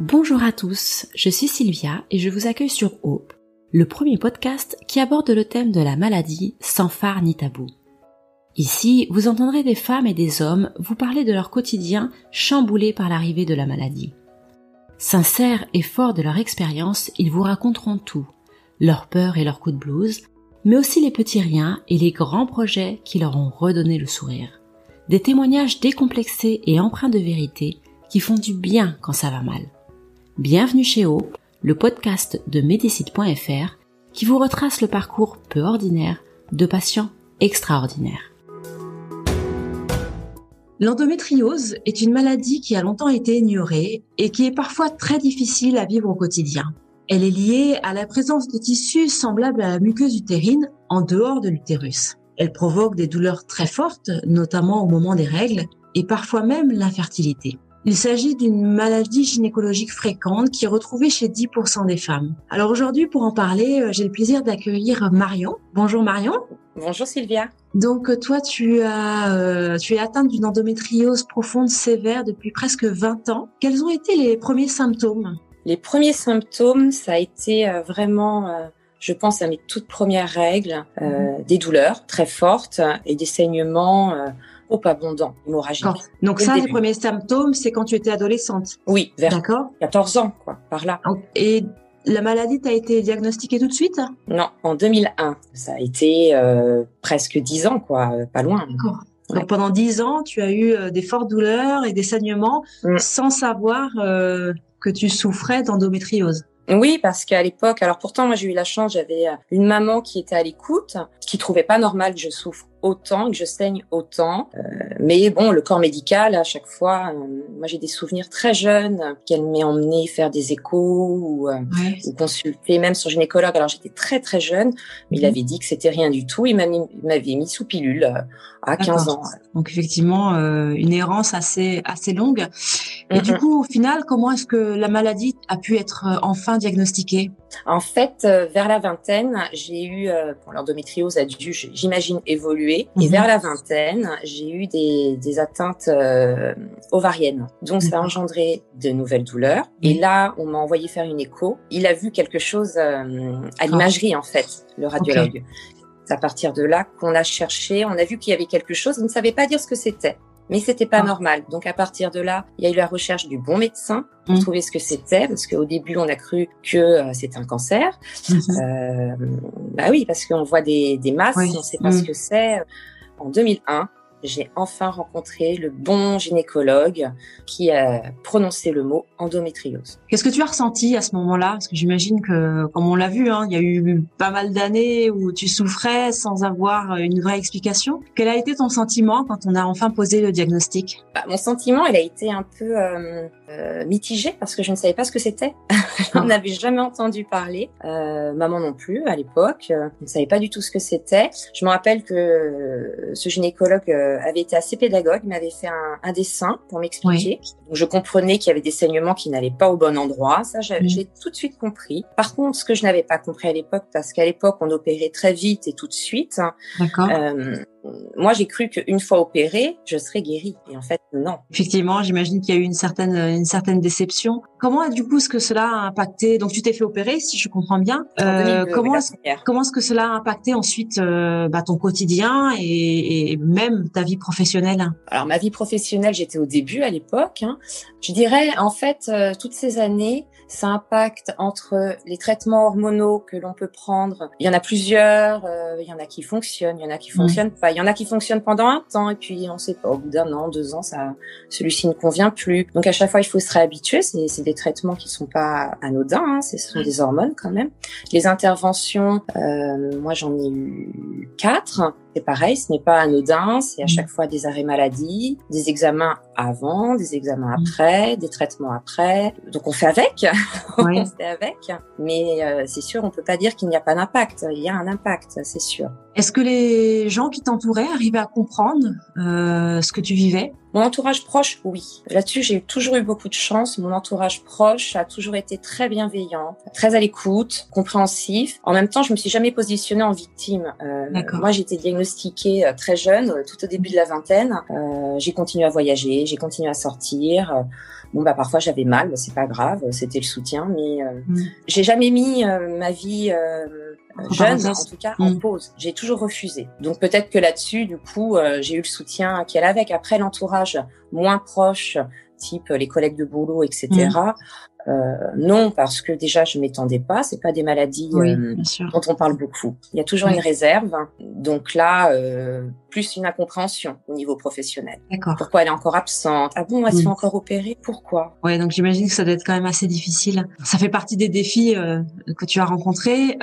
Bonjour à tous, je suis Sylvia et je vous accueille sur Hope, le premier podcast qui aborde le thème de la maladie sans phare ni tabou. Ici, vous entendrez des femmes et des hommes vous parler de leur quotidien chamboulé par l'arrivée de la maladie. Sincères et forts de leur expérience, ils vous raconteront tout, leurs peurs et leurs coups de blues, mais aussi les petits riens et les grands projets qui leur ont redonné le sourire. Des témoignages décomplexés et empreints de vérité qui font du bien quand ça va mal. Bienvenue chez Hope, le podcast de Medicite.fr qui vous retrace le parcours peu ordinaire de patients extraordinaires. L'endométriose est une maladie qui a longtemps été ignorée et qui est parfois très difficile à vivre au quotidien. Elle est liée à la présence de tissus semblables à la muqueuse utérine en dehors de l'utérus. Elle provoque des douleurs très fortes, notamment au moment des règles, et parfois même l'infertilité. Il s'agit d'une maladie gynécologique fréquente qui est retrouvée chez 10% des femmes. Alors aujourd'hui, pour en parler, j'ai le plaisir d'accueillir Marion. Bonjour Marion. Bonjour Sylvia. Donc toi, tu es atteinte d'une endométriose profonde sévère depuis presque 20 ans. Quels ont été les premiers symptômes ? Les premiers symptômes, ça a été vraiment, je pense à mes toutes premières règles, des douleurs très fortes et des saignements trop abondants, hémorragiques. D'accord. Donc ça, les premiers symptômes, c'est quand tu étais adolescente ? Oui, vers D'accord. 14 ans, quoi, par là. Et la maladie t'a été diagnostiquée tout de suite ? Non, en 2001. Ça a été presque 10 ans, quoi, pas loin. D'accord. Ouais. Donc pendant 10 ans, tu as eu des fortes douleurs et des saignements sans savoir que tu souffrais d'endométriose. Oui, parce qu'à l'époque, alors pourtant moi j'ai eu la chance, j'avais une maman qui était à l'écoute, qui trouvait pas normal que je souffre autant, que je saigne autant. Mais bon, le corps médical, à chaque fois, moi j'ai des souvenirs très jeunes qu'elle m'ait emmené faire des échos ou consulter, même son gynécologue. Alors j'étais très très jeune, mais il avait dit que c'était rien du tout. Il m'avait mis sous pilule à 15 ans. Donc effectivement, une errance assez longue. Et du coup, au final, comment est-ce que la maladie a pu être enfin diagnostiquée ? En fait, vers la vingtaine, j'ai eu, l'endométriose a dû, j'imagine, évoluer. Et vers la vingtaine, j'ai eu des atteintes ovariennes. Donc, ça a engendré de nouvelles douleurs. Et là, on m'a envoyé faire une écho. Il a vu quelque chose à l'imagerie, en fait, le radiologue. Okay. C'est à partir de là qu'on a cherché. On a vu qu'il y avait quelque chose. Il ne savait pas dire ce que c'était. Mais c'était pas normal. Donc, à partir de là, il y a eu la recherche du bon médecin pour trouver ce que c'était. Parce qu'au début, on a cru que c'était un cancer. Bah oui, parce qu'on voit des masses, on sait pas ce que c'est. En 2001, j'ai enfin rencontré le bon gynécologue qui a prononcé le mot endométriose. Qu'est-ce que tu as ressenti à ce moment-là ? Parce que j'imagine que, comme on l'a vu, il y a eu pas mal d'années où tu souffrais sans avoir une vraie explication. Quel a été ton sentiment quand on a enfin posé le diagnostic ? Mon sentiment, il a été un peu mitigé parce que je ne savais pas ce que c'était. On n'avait jamais entendu parler. Maman non plus, à l'époque. Je ne savais pas du tout ce que c'était. Je me rappelle que ce gynécologue avait été assez pédagogue, il m'avait fait un dessin pour m'expliquer. Donc, je comprenais qu'il y avait des saignements qui n'allaient pas au bon endroit. Ça, j'ai tout de suite compris. Par contre, ce que je n'avais pas compris à l'époque, parce qu'à l'époque, on opérait très vite et tout de suite. D'accord. Moi, j'ai cru qu'une fois opérée, je serais guérie. Et en fait, non. Effectivement, j'imagine qu'il y a eu une certaine déception. Comment, du coup, est-ce que cela a impacté ? Donc, tu t'es fait opérer, si je comprends bien. Comment est-ce que cela a impacté ensuite ton quotidien et même ta vie professionnelle ? Alors, ma vie professionnelle, j'étais au début à l'époque. Je dirais, en fait, toutes ces années, ça impacte entre les traitements hormonaux que l'on peut prendre. Il y en a plusieurs, il y en a qui fonctionnent, il y en a qui fonctionnent pas. Il y en a qui fonctionnent pendant un temps et puis on sait pas, au bout d'un an, 2 ans, celui-ci ne convient plus. Donc à chaque fois, il faut se réhabituer. C'est des traitements qui sont pas anodins, ce sont des hormones quand même. Les interventions, moi j'en ai eu 4. C'est pareil, ce n'est pas anodin, c'est à chaque fois des arrêts maladie, des examens avant, des examens après, des traitements après. Donc on fait avec, on fait avec. Mais c'est sûr, on peut pas dire qu'il n'y a pas d'impact. Il y a un impact, c'est sûr. Est-ce que les gens qui t'entouraient arrivaient à comprendre ce que tu vivais ? Mon entourage proche, oui. Là-dessus, j'ai toujours eu beaucoup de chance. Mon entourage proche a toujours été très bienveillant, très à l'écoute, compréhensif. En même temps, je me suis jamais positionnée en victime. Moi, j'ai été diagnostiquée très jeune, tout au début de la vingtaine. J'ai continué à voyager, j'ai continué à sortir. Bon, parfois j'avais mal, c'est pas grave, c'était le soutien, mais j'ai jamais mis ma vie jeune, en tout cas, en pause. J'ai toujours refusé. Donc peut-être que là-dessus, du coup, j'ai eu le soutien qui allait avec. Après, l'entourage moins proche, type les collègues de boulot, etc. Non, parce que déjà, je m'étendais pas. C'est pas des maladies dont on parle beaucoup. Il y a toujours une réserve. Donc là, plus une incompréhension au niveau professionnel. D'accord. Pourquoi elle est encore absente? Ah bon, elle se fait encore opérer? Pourquoi? Ouais, donc j'imagine que ça doit être quand même assez difficile. Ça fait partie des défis que tu as rencontrés.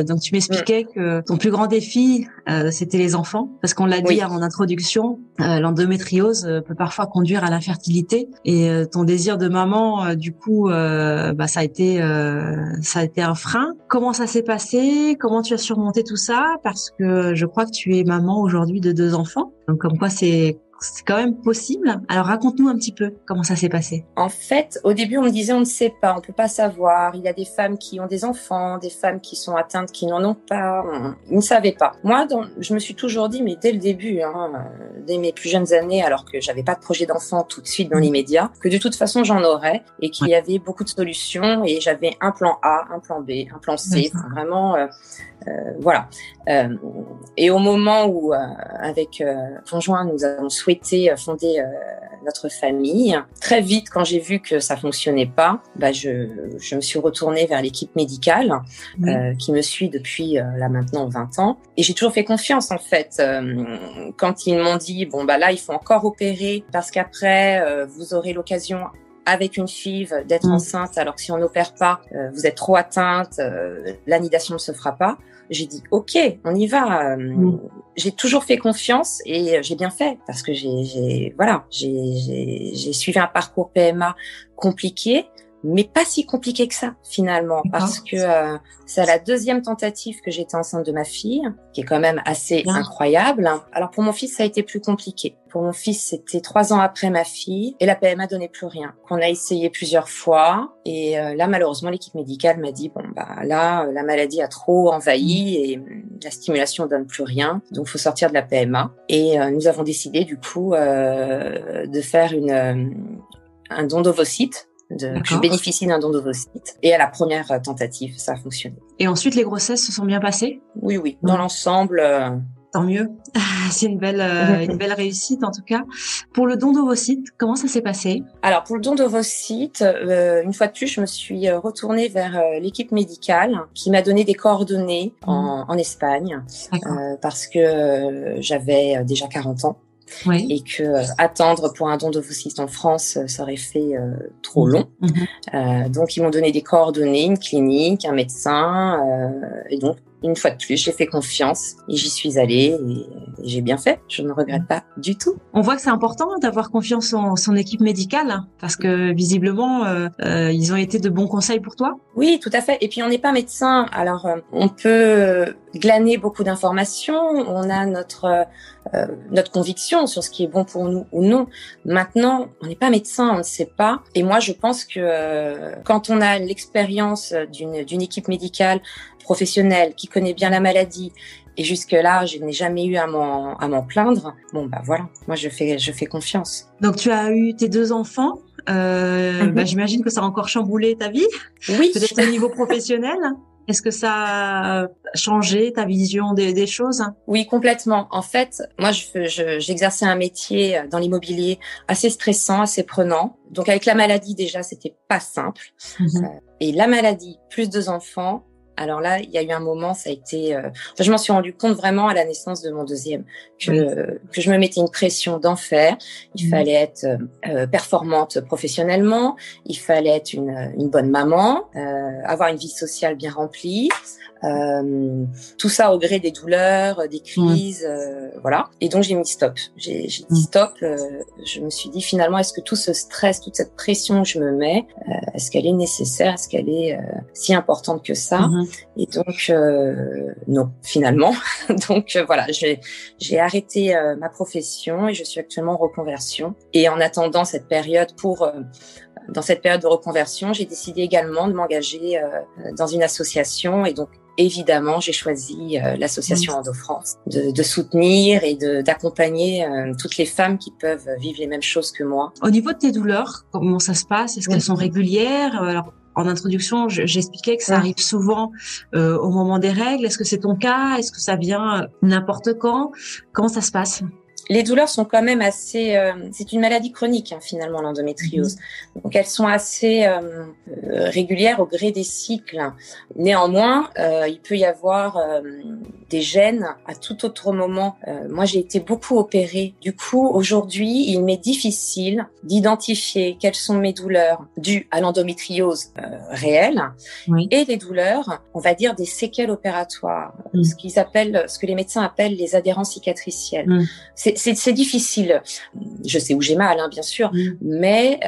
Donc tu m'expliquais que ton plus grand défi, c'était les enfants, parce qu'on l'a dit à mon introduction, l'endométriose peut parfois conduire à l'infertilité. Et ton désir de maman, du coup, ça a été un frein. Comment ça s'est passé? Comment tu as surmonté tout ça? Parce que je crois que tu es maman aujourd'hui de 2 enfants. Donc comme quoi c'est quand même possible. Alors raconte-nous un petit peu comment ça s'est passé. En fait, au début, on me disait on ne sait pas, on peut pas savoir. Il y a des femmes qui ont des enfants, des femmes qui sont atteintes qui n'en ont pas. Ils ne savaient pas. Moi, je me suis toujours dit, mais dès le début, dès mes plus jeunes années, alors que j'avais pas de projet d'enfant tout de suite dans l'immédiat, que de toute façon j'en aurais et qu'il y avait beaucoup de solutions et j'avais un plan A, un plan B, un plan C. Enfin, vraiment. Voilà. Et au moment où, avec conjoint, nous avons souhaité fonder notre famille, très vite, quand j'ai vu que ça fonctionnait pas, je me suis retournée vers l'équipe médicale qui me suit depuis là maintenant 20 ans. Et j'ai toujours fait confiance en fait. Quand ils m'ont dit là il faut encore opérer parce qu'après vous aurez l'occasion avec une FIV d'être enceinte, alors que si on n'opère pas, vous êtes trop atteinte, l'anidation ne se fera pas. J'ai dit ok, on y va. J'ai toujours fait confiance et j'ai bien fait parce que j'ai suivi un parcours PMA compliqué, mais pas si compliqué que ça finalement, parce que c'est à la 2e tentative que j'étais enceinte de ma fille, qui est quand même assez incroyable. Alors pour mon fils, ça a été plus compliqué. Pour mon fils, c'était 3 ans après ma fille et la PMA donnait plus rien. Qu'on a essayé plusieurs fois et là malheureusement l'équipe médicale m'a dit là la maladie a trop envahi et la stimulation donne plus rien, donc faut sortir de la PMA. Et nous avons décidé du coup de faire un don d'ovocytes. Je bénéficie d'un don d'ovocytes. Et à la première tentative, ça a fonctionné. Et ensuite, les grossesses se sont bien passées? Oui. Dans l'ensemble... Tant mieux. C'est une belle réussite, en tout cas. Pour le don d'ovocytes, comment ça s'est passé? Alors, pour le don d'ovocytes, une fois de plus, je me suis retournée vers l'équipe médicale qui m'a donné des coordonnées en Espagne. Parce que j'avais déjà 40 ans. Et que attendre pour un don d'ovocytes en France, ça aurait fait trop long. Donc ils m'ont donné des coordonnées, une clinique, un médecin, et donc une fois de plus, j'ai fait confiance et j'y suis allée et j'ai bien fait. Je ne regrette pas du tout. On voit que c'est important d'avoir confiance en son équipe médicale parce que visiblement, ils ont été de bons conseils pour toi. Oui, tout à fait. Et puis on n'est pas médecin, alors on peut glaner beaucoup d'informations. On a notre conviction sur ce qui est bon pour nous ou non. Maintenant, on n'est pas médecin, on ne sait pas. Et moi, je pense que quand on a l'expérience d'une équipe médicale professionnelle qui connaît bien la maladie, et jusque-là, je n'ai jamais eu à m'en plaindre. Voilà, moi je fais confiance. Donc tu as eu tes 2 enfants. J'imagine que ça a encore chamboulé ta vie. Oui. Peut-être au niveau professionnel. Est-ce que ça a changé ta vision des choses? Oui, complètement. En fait, moi, j'exerçais un métier dans l'immobilier assez stressant, assez prenant. Donc, avec la maladie, déjà, c'était pas simple. Et la maladie, plus 2 enfants. Alors là, il y a eu un moment, ça a été... je m'en suis rendu compte vraiment à la naissance de mon 2e, que je me mettais une pression d'enfer. Il fallait être performante professionnellement, il fallait être une bonne maman, avoir une vie sociale bien remplie, tout ça au gré des douleurs, des crises, voilà. Et donc j'ai mis stop. J'ai dit stop. Je me suis dit finalement, est-ce que tout ce stress, toute cette pression que je me mets, est-ce qu'elle est nécessaire, est-ce qu'elle est si importante que ça? Et donc non, finalement. Donc voilà, j'ai arrêté ma profession et je suis actuellement en reconversion. Et en attendant cette période dans cette période de reconversion, j'ai décidé également de m'engager dans une association et donc évidemment, j'ai choisi l'association Endo-France de soutenir et d'accompagner toutes les femmes qui peuvent vivre les mêmes choses que moi. Au niveau de tes douleurs, comment ça se passe? Est-ce qu'elles sont régulières? Alors, en introduction, j'expliquais que ça arrive souvent au moment des règles. Est-ce que c'est ton cas? Est-ce que ça vient n'importe quand? Comment ça se passe? Les douleurs sont quand même assez... c'est une maladie chronique, finalement, l'endométriose. Donc, elles sont assez régulières au gré des cycles. Néanmoins, il peut y avoir des gènes à tout autre moment. Moi, j'ai été beaucoup opérée. Du coup, aujourd'hui, il m'est difficile d'identifier quelles sont mes douleurs dues à l'endométriose réelle et les douleurs, on va dire, des séquelles opératoires, ce que les médecins appellent les adhérences cicatricielles. C'est difficile. Je sais où j'ai mal, bien sûr, mais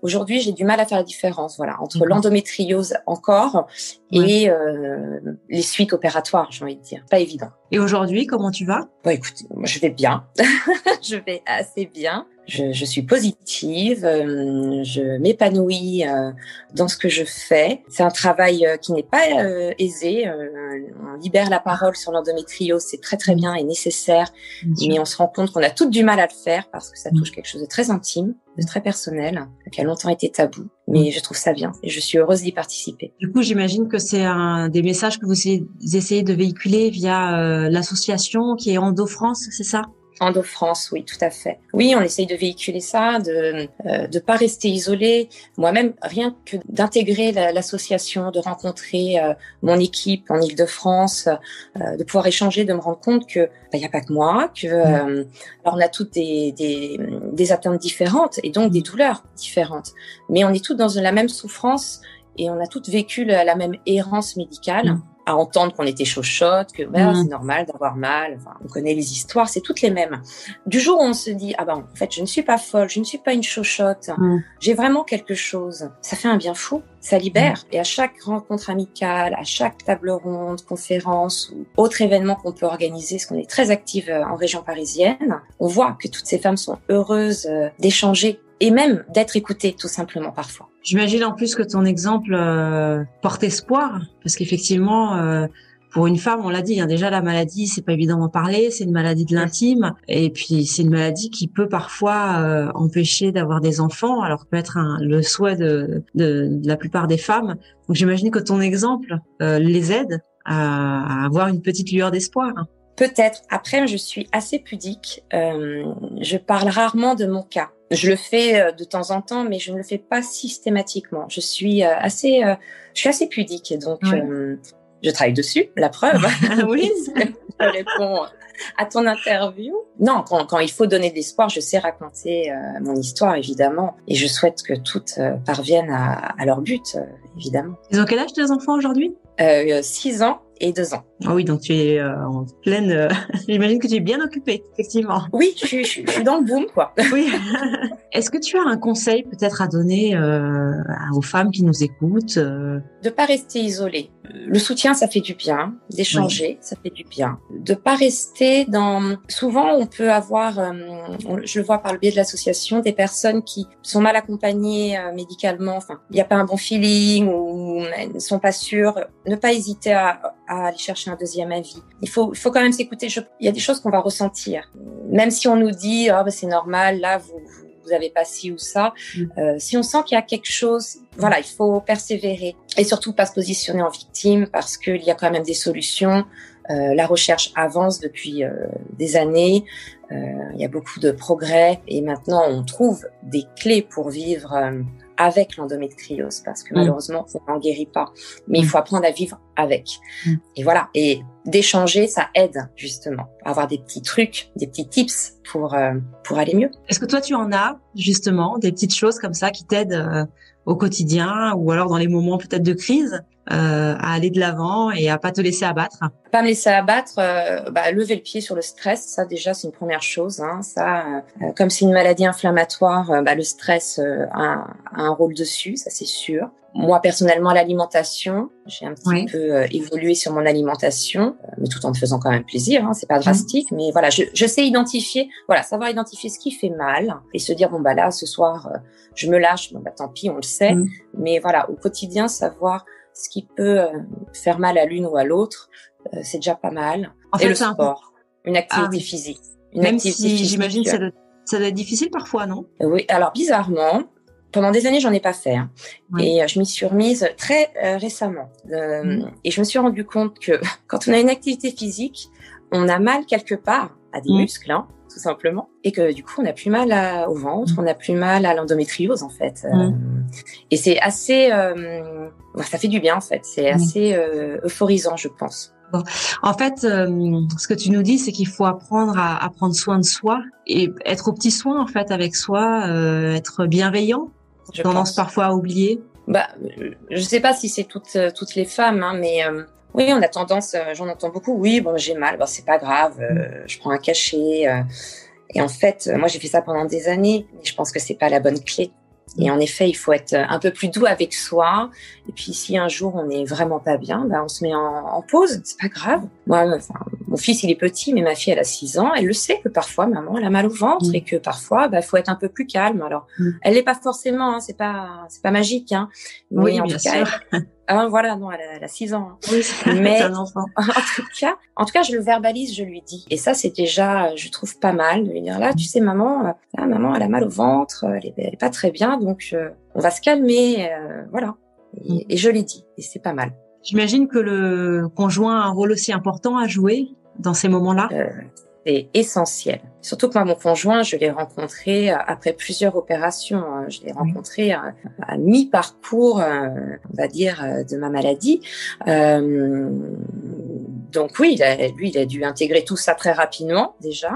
aujourd'hui, j'ai du mal à faire la différence, entre l'endométriose encore et les suites opératoires, j'ai envie de dire. Pas évident. Et aujourd'hui, comment tu vas? Bon, écoute, moi, je vais bien. Je vais assez bien. Je suis positive, je m'épanouis dans ce que je fais. C'est un travail qui n'est pas aisé. On libère la parole sur l'endométriose, c'est très très bien et nécessaire, mais on se rend compte qu'on a toutes du mal à le faire parce que ça touche quelque chose de très intime, de très personnel, qui a longtemps été tabou. Mais je trouve ça bien et je suis heureuse d'y participer. Du coup, j'imagine que c'est un des messages que vous essayez de véhiculer via l'association qui est Endo-France, c'est ça? Endo-France, oui, tout à fait. Oui, on essaye de véhiculer ça, de pas rester isolé. Moi-même, rien que d'intégrer l'association, de rencontrer mon équipe en Île-de-France, de pouvoir échanger, de me rendre compte que y a pas que moi, que alors on a toutes des atteintes différentes et donc des douleurs différentes, mais on est toutes dans la même souffrance et on a toutes vécu la même errance médicale. À entendre qu'on était chochotte, que c'est normal d'avoir mal, on connaît les histoires, c'est toutes les mêmes. Du jour où on se dit en fait je ne suis pas folle, je ne suis pas une chochotte, j'ai vraiment quelque chose, ça fait un bien fou, ça libère. Et à chaque rencontre amicale, à chaque table ronde, conférence ou autre événement qu'on peut organiser, parce qu'on est très active en région parisienne, on voit que toutes ces femmes sont heureuses d'échanger et même d'être écoutées tout simplement parfois. J'imagine en plus que ton exemple porte espoir, parce qu'effectivement, pour une femme, on l'a dit, déjà la maladie, c'est pas évident d'en parler, c'est une maladie de l'intime, et puis c'est une maladie qui peut parfois empêcher d'avoir des enfants, alors que peut être le souhait de la plupart des femmes. Donc j'imagine que ton exemple les aide à avoir une petite lueur d'espoir. Peut-être. Après, je suis assez pudique. Je parle rarement de mon cas. Je le fais de temps en temps, mais je ne le fais pas systématiquement. Je suis assez pudique, et donc je travaille dessus. La preuve. Oui. Je réponds à ton interview. Non, quand il faut donner de l'espoir, je sais raconter mon histoire, évidemment, et je souhaite que toutes parviennent à leur but, évidemment. Ils ont quel âge tes enfants aujourd'hui? 6 ans et 2 ans. Ah oui, donc tu es en pleine... J'imagine que tu es bien occupée, effectivement. Oui, je suis dans le boom, quoi. Oui. Est-ce que tu as un conseil peut-être à donner aux femmes qui nous écoutent De pas rester isolée. Le soutien, ça fait du bien. D'échanger, ça fait du bien. De pas rester dans... Souvent, on peut avoir, je le vois par le biais de l'association, des personnes qui sont mal accompagnées médicalement. Enfin, il n'y a pas un bon feeling ou elles ne sont pas sûres. Ne pas hésiter à aller chercher un deuxième avis. Il faut quand même s'écouter. Il y a des choses qu'on va ressentir. Même si on nous dit, c'est normal, là, vous avez pas ci ou ça. Si on sent qu'il y a quelque chose, il faut persévérer. Et surtout pas se positionner en victime parce qu'il y a quand même des solutions. La recherche avance depuis des années. Il y a beaucoup de progrès et maintenant on trouve des clés pour vivre avec l'endométriose parce que malheureusement on n'en guérit pas. Mais il faut apprendre à vivre avec. Et voilà. Et d'échanger, ça aide justement à avoir des petits trucs, des petits tips pour aller mieux. Est-ce que toi tu en as justement des petites choses comme ça qui t'aident au quotidien ou alors dans les moments peut-être de crise? à aller de l'avant et à pas te laisser abattre. Pas me laisser abattre, lever le pied sur le stress, ça déjà c'est une première chose. Comme c'est une maladie inflammatoire, le stress a un rôle dessus, ça c'est sûr. Moi personnellement, l'alimentation, j'ai un petit peu évolué sur mon alimentation, mais tout en me faisant quand même plaisir. C'est pas drastique, mais voilà, je sais identifier, savoir identifier ce qui fait mal et se dire là ce soir je me lâche, tant pis, on le sait. Mais voilà, au quotidien, savoir ce qui peut faire mal à l'une ou à l'autre, c'est déjà pas mal. En fait, le sport, une activité physique. Même si j'imagine que ça doit être difficile parfois, non? Oui, alors bizarrement, pendant des années, j'en ai pas fait. Et je m'y suis remise très récemment. Et je me suis rendu compte que quand on a une activité physique, on a mal quelque part à des muscles, tout simplement. Et que du coup, on n'a plus mal au ventre, on n'a plus mal à l'endométriose, en fait. Et c'est assez... ça fait du bien, en fait. C'est assez euphorisant, je pense. Bon. En fait, ce que tu nous dis, c'est qu'il faut apprendre à prendre soin de soi et être au petit soin, en fait, avec soi, être bienveillant. J'ai tendance parfois à oublier. Je sais pas si c'est toutes les femmes, mais oui, on a tendance, j'en entends beaucoup. Oui, j'ai mal, c'est pas grave, je prends un cachet. Et en fait, moi j'ai fait ça pendant des années, mais je pense que c'est pas la bonne clé. Et en effet, il faut être un peu plus doux avec soi. Et puis, si un jour on n'est vraiment pas bien, on se met en pause. C'est pas grave. Moi, mon fils, il est petit, mais ma fille, elle a 6 ans. Elle le sait que parfois, maman, elle a mal au ventre et que parfois, faut être un peu plus calme. Alors, elle l'est pas forcément. C'est pas magique. Mais oui, en bien tout cas, sûr. Elle a 6 ans. Oui, mais c'est un enfant. En tout cas, je le verbalise, je lui dis. Et ça, c'est déjà, je trouve pas mal de lui dire là, tu sais, maman, elle a mal au ventre, elle est pas très bien, donc on va se calmer, voilà. Et je l'ai dit, et c'est pas mal. J'imagine que le conjoint a un rôle aussi important à jouer dans ces moments-là. C'est essentiel. Surtout que moi, mon conjoint, je l'ai rencontré après plusieurs opérations. Je l'ai rencontré à mi-parcours, on va dire, de ma maladie. Donc oui, il a dû intégrer tout ça très rapidement déjà.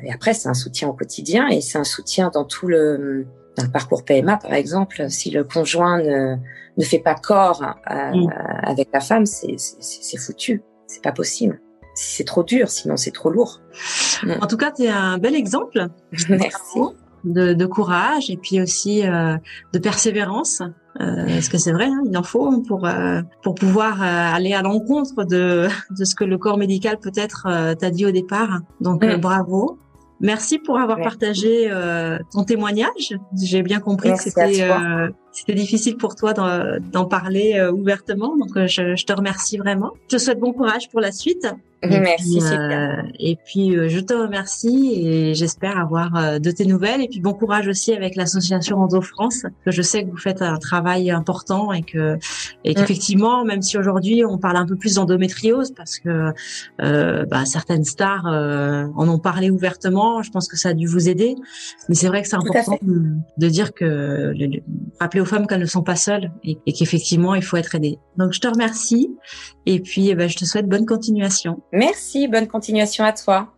Et après, c'est un soutien au quotidien et c'est un soutien dans tout le parcours PMA, par exemple. Si le conjoint ne fait pas corps avec la femme, c'est foutu. C'est pas possible. C'est trop dur, sinon c'est trop lourd. En tout cas, tu es un bel exemple. Merci. De courage et puis aussi de persévérance. Parce que c'est vrai, il en faut pour pouvoir aller à l'encontre de ce que le corps médical peut-être t'a dit au départ. Donc bravo. Merci pour avoir partagé ton témoignage. J'ai bien compris que c'était difficile pour toi d'en parler ouvertement. Donc je te remercie vraiment. Je te souhaite bon courage pour la suite. Merci. Et puis je te remercie et j'espère avoir de tes nouvelles. Et puis bon courage aussi avec l'association Endo France, que je sais que vous faites un travail important et qu'effectivement, même si aujourd'hui on parle un peu plus d'endométriose parce que certaines stars en ont parlé ouvertement, je pense que ça a dû vous aider. Mais c'est vrai que c'est important de dire que rappeler aux femmes qu'elles ne sont pas seules et qu'effectivement il faut être aidé. Donc je te remercie et puis je te souhaite bonne continuation. Merci, bonne continuation à toi.